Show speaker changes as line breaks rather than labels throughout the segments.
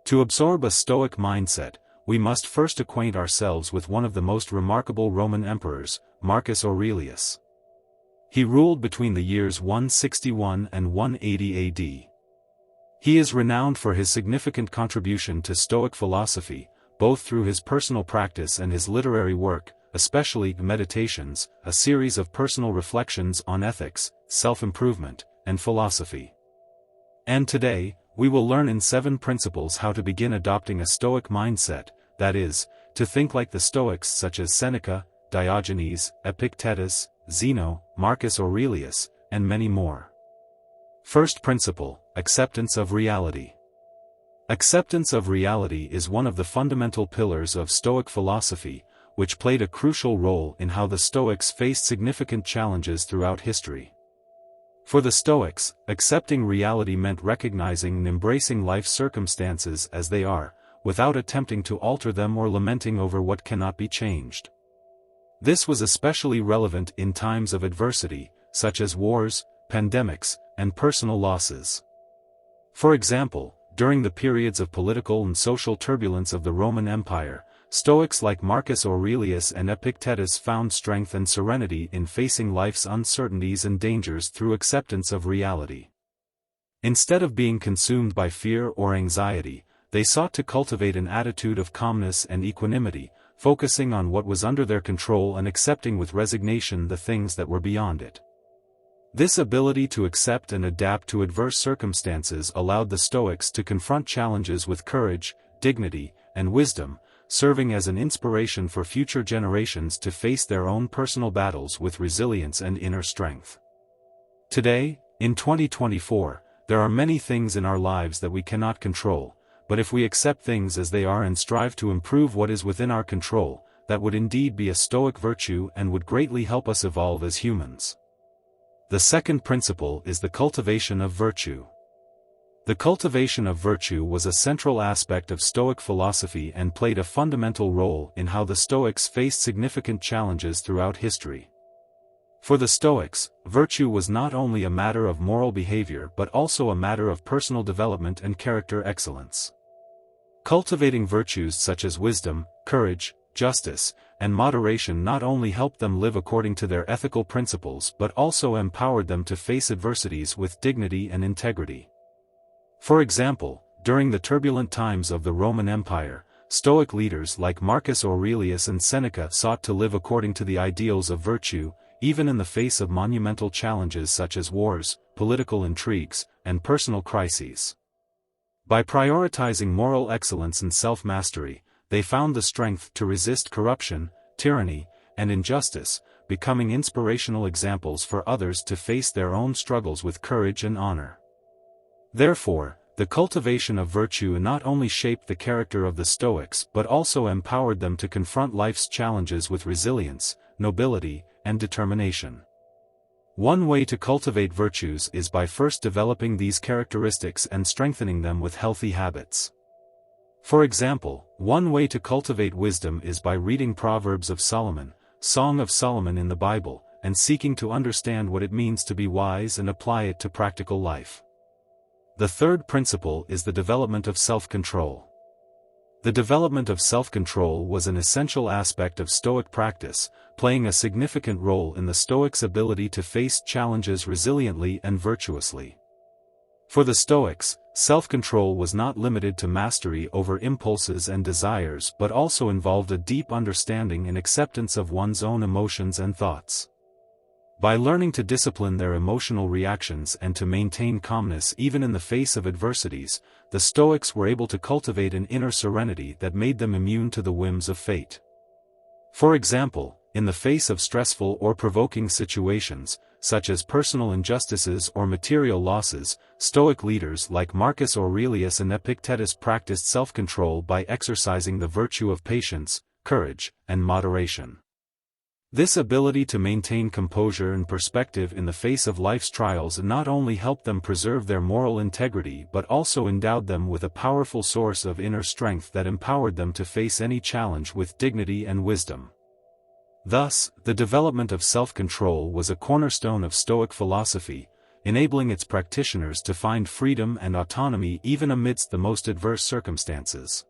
To absorb a Stoic mindset, we must first acquaint ourselves with one of the most remarkable Roman emperors, Marcus Aurelius. He ruled between the years 161 and 180 AD. He is renowned for his significant contribution to Stoic philosophy, both through his personal practice and his literary work, especially Meditations, a series of personal reflections on ethics, self-improvement, and philosophy. And today, we will learn in 7 principles how to begin adopting a Stoic mindset, that is, to think like the Stoics such as Seneca, Diogenes, Epictetus, Zeno, Marcus Aurelius, and many more. First principle, acceptance of reality. Acceptance of reality is one of the fundamental pillars of Stoic philosophy, which played a crucial role in how the Stoics faced significant challenges throughout history. For the Stoics, accepting reality meant recognizing and embracing life's circumstances as they are, without attempting to alter them or lamenting over what cannot be changed. This was especially relevant in times of adversity, such as wars, pandemics, and personal losses. For example, during the periods of political and social turbulence of the Roman Empire, Stoics like Marcus Aurelius and Epictetus found strength and serenity in facing life's uncertainties and dangers through acceptance of reality. Instead of being consumed by fear or anxiety, they sought to cultivate an attitude of calmness and equanimity, focusing on what was under their control and accepting with resignation the things that were beyond it. This ability to accept and adapt to adverse circumstances allowed the Stoics to confront challenges with courage, dignity, and wisdom, serving as an inspiration for future generations to face their own personal battles with resilience and inner strength. Today, in 2024, there are many things in our lives that we cannot control, but if we accept things as they are and strive to improve what is within our control, that would indeed be a Stoic virtue and would greatly help us evolve as humans. The second principle is the cultivation of virtue. The cultivation of virtue was a central aspect of Stoic philosophy and played a fundamental role in how the Stoics faced significant challenges throughout history. For the Stoics, virtue was not only a matter of moral behavior but also a matter of personal development and character excellence. Cultivating virtues such as wisdom, courage, justice, and moderation not only helped them live according to their ethical principles but also empowered them to face adversities with dignity and integrity. For example, during the turbulent times of the Roman Empire, Stoic leaders like Marcus Aurelius and Seneca sought to live according to the ideals of virtue, even in the face of monumental challenges such as wars, political intrigues, and personal crises. By prioritizing moral excellence and self-mastery, they found the strength to resist corruption, tyranny, and injustice, becoming inspirational examples for others to face their own struggles with courage and honor. Therefore, the cultivation of virtue not only shaped the character of the Stoics but also empowered them to confront life's challenges with resilience, nobility, and determination. One way to cultivate virtues is by first developing these characteristics and strengthening them with healthy habits. For example, one way to cultivate wisdom is by reading Proverbs of Solomon, Song of Solomon in the Bible, and seeking to understand what it means to be wise and apply it to practical life. The third principle is the development of self-control. The development of self-control was an essential aspect of Stoic practice, playing a significant role in the Stoics' ability to face challenges resiliently and virtuously. For the Stoics, self-control was not limited to mastery over impulses and desires but also involved a deep understanding and acceptance of one's own emotions and thoughts. By learning to discipline their emotional reactions and to maintain calmness even in the face of adversities, the Stoics were able to cultivate an inner serenity that made them immune to the whims of fate. For example, in the face of stressful or provoking situations, such as personal injustices or material losses, Stoic leaders like Marcus Aurelius and Epictetus practiced self-control by exercising the virtue of patience, courage, and moderation. This ability to maintain composure and perspective in the face of life's trials not only helped them preserve their moral integrity but also endowed them with a powerful source of inner strength that empowered them to face any challenge with dignity and wisdom. Thus, the development of self-control was a cornerstone of Stoic philosophy, enabling its practitioners to find freedom and autonomy even amidst the most adverse circumstances.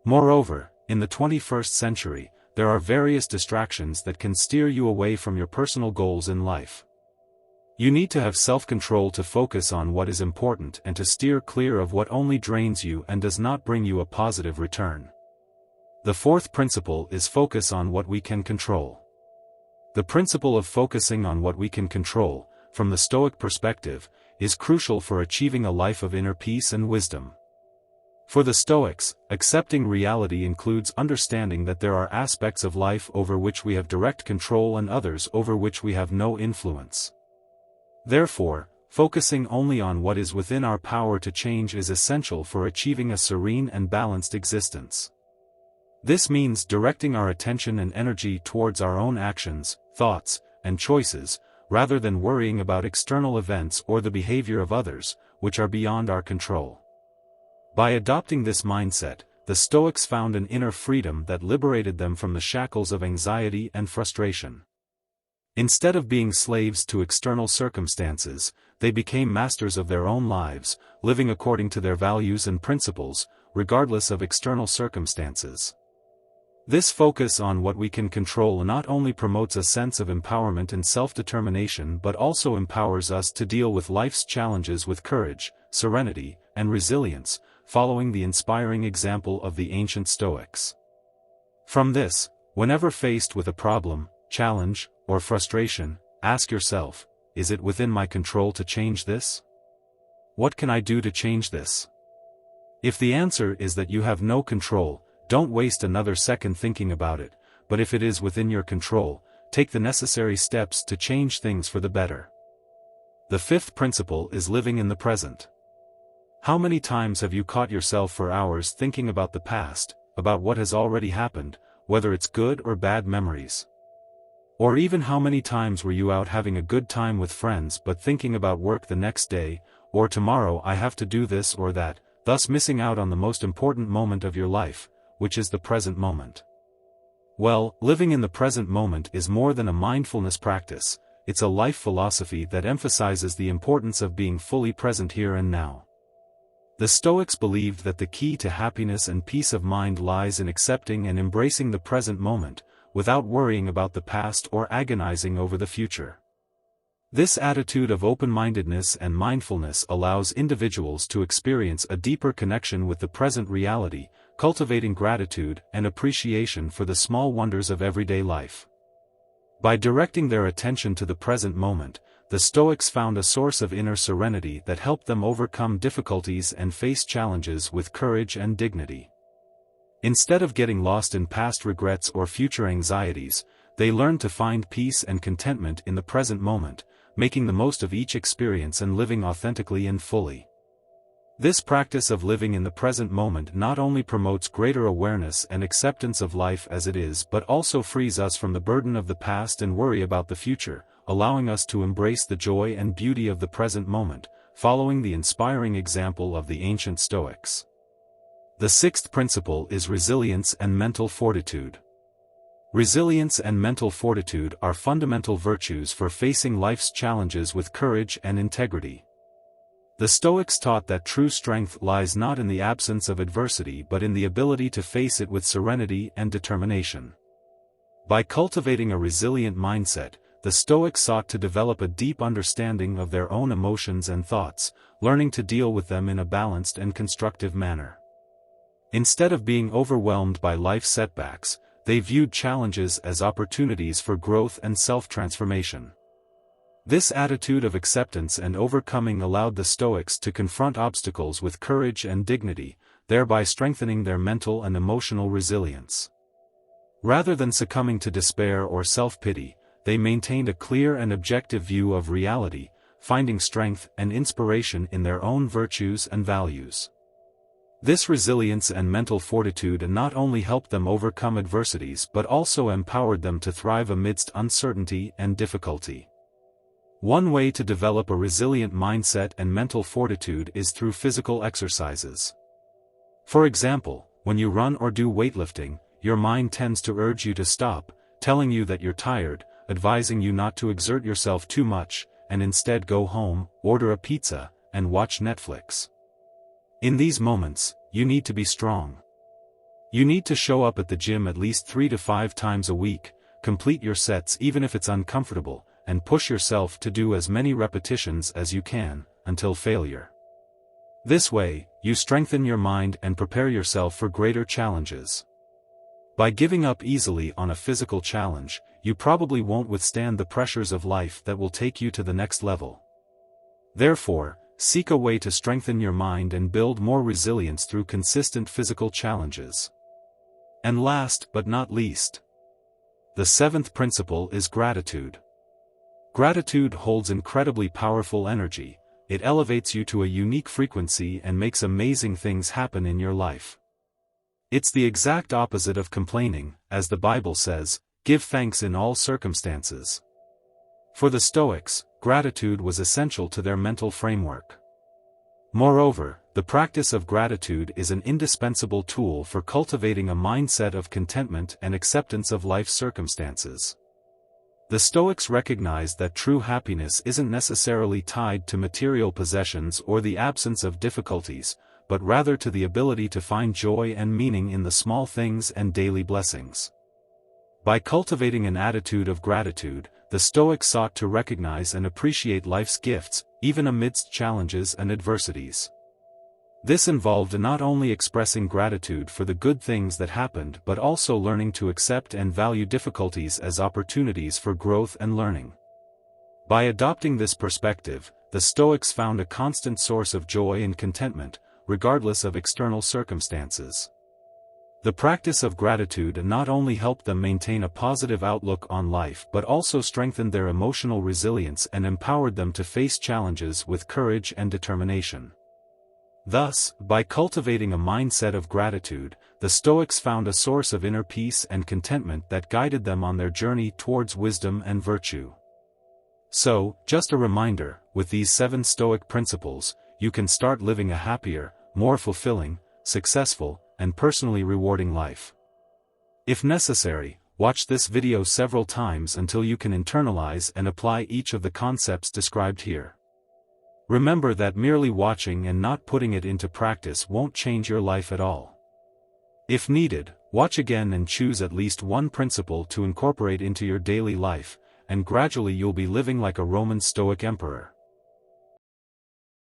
Moreover, in the 21st century, there are various distractions that can steer you away from your personal goals in life. You need to have self-control to focus on what is important and to steer clear of what only drains you and does not bring you a positive return. The fourth principle is focus on what we can control. The principle of focusing on what we can control, from the Stoic perspective, is crucial for achieving a life of inner peace and wisdom. For the Stoics, accepting reality includes understanding that there are aspects of life over which we have direct control and others over which we have no influence. Therefore, focusing only on what is within our power to change is essential for achieving a serene and balanced existence. This means directing our attention and energy towards our own actions, thoughts, and choices, rather than worrying about external events or the behavior of others, which are beyond our control. By adopting this mindset, the Stoics found an inner freedom that liberated them from the shackles of anxiety and frustration. Instead of being slaves to external circumstances, they became masters of their own lives, living according to their values and principles, regardless of external circumstances. This focus on what we can control not only promotes a sense of empowerment and self-determination but also empowers us to deal with life's challenges with courage, serenity, and resilience, following the inspiring example of the ancient Stoics. From this, whenever faced with a problem, challenge, or frustration, ask yourself, is it within my control to change this? What can I do to change this? If the answer is that you have no control, don't waste another second thinking about it, but if it is within your control, take the necessary steps to change things for the better. The fifth principle is living in the present. How many times have you caught yourself for hours thinking about the past, about what has already happened, whether it's good or bad memories? Or even how many times were you out having a good time with friends but thinking about work the next day, or tomorrow I have to do this or that, thus missing out on the most important moment of your life, which is the present moment? Well, living in the present moment is more than a mindfulness practice, it's a life philosophy that emphasizes the importance of being fully present here and now. The Stoics believed that the key to happiness and peace of mind lies in accepting and embracing the present moment, without worrying about the past or agonizing over the future. This attitude of open-mindedness and mindfulness allows individuals to experience a deeper connection with the present reality, cultivating gratitude and appreciation for the small wonders of everyday life. By directing their attention to the present moment, the Stoics found a source of inner serenity that helped them overcome difficulties and face challenges with courage and dignity. Instead of getting lost in past regrets or future anxieties, they learned to find peace and contentment in the present moment, making the most of each experience and living authentically and fully. This practice of living in the present moment not only promotes greater awareness and acceptance of life as it is but also frees us from the burden of the past and worry about the future, allowing us to embrace the joy and beauty of the present moment, following the inspiring example of the ancient Stoics. The sixth principle is resilience and mental fortitude. Resilience and mental fortitude are fundamental virtues for facing life's challenges with courage and integrity. The Stoics taught that true strength lies not in the absence of adversity but in the ability to face it with serenity and determination. By cultivating a resilient mindset, the Stoics sought to develop a deep understanding of their own emotions and thoughts, learning to deal with them in a balanced and constructive manner. Instead of being overwhelmed by life setbacks, they viewed challenges as opportunities for growth and self-transformation. This attitude of acceptance and overcoming allowed the Stoics to confront obstacles with courage and dignity, thereby strengthening their mental and emotional resilience. Rather than succumbing to despair or self-pity, they maintained a clear and objective view of reality, finding strength and inspiration in their own virtues and values. This resilience and mental fortitude not only helped them overcome adversities but also empowered them to thrive amidst uncertainty and difficulty. One way to develop a resilient mindset and mental fortitude is through physical exercises. For example, when you run or do weightlifting, your mind tends to urge you to stop, telling you that you're tired, advising you not to exert yourself too much, and instead go home, order a pizza, and watch Netflix. In these moments, you need to be strong. You need to show up at the gym at least 3 to 5 times a week, complete your sets even if it's uncomfortable, and push yourself to do as many repetitions as you can, until failure. This way, you strengthen your mind and prepare yourself for greater challenges. By giving up easily on a physical challenge, you probably won't withstand the pressures of life that will take you to the next level. Therefore, seek a way to strengthen your mind and build more resilience through consistent physical challenges. And last but not least, the 7th principle is gratitude. Gratitude holds incredibly powerful energy. It elevates you to a unique frequency and makes amazing things happen in your life. It's the exact opposite of complaining, as the Bible says, "Give thanks in all circumstances." For the Stoics, gratitude was essential to their mental framework. Moreover, the practice of gratitude is an indispensable tool for cultivating a mindset of contentment and acceptance of life's circumstances. The Stoics recognized that true happiness isn't necessarily tied to material possessions or the absence of difficulties, but rather to the ability to find joy and meaning in the small things and daily blessings. By cultivating an attitude of gratitude, the Stoics sought to recognize and appreciate life's gifts, even amidst challenges and adversities. This involved not only expressing gratitude for the good things that happened but also learning to accept and value difficulties as opportunities for growth and learning. By adopting this perspective, the Stoics found a constant source of joy and contentment, regardless of external circumstances. The practice of gratitude not only helped them maintain a positive outlook on life but also strengthened their emotional resilience and empowered them to face challenges with courage and determination. Thus, by cultivating a mindset of gratitude, the Stoics found a source of inner peace and contentment that guided them on their journey towards wisdom and virtue. So, just a reminder, with these 7 Stoic principles, you can start living a happier, more fulfilling, successful, and personally rewarding life. If necessary, watch this video several times until you can internalize and apply each of the concepts described here. Remember that merely watching and not putting it into practice won't change your life at all. If needed, watch again and choose at least one principle to incorporate into your daily life, and gradually you'll be living like a Roman Stoic emperor.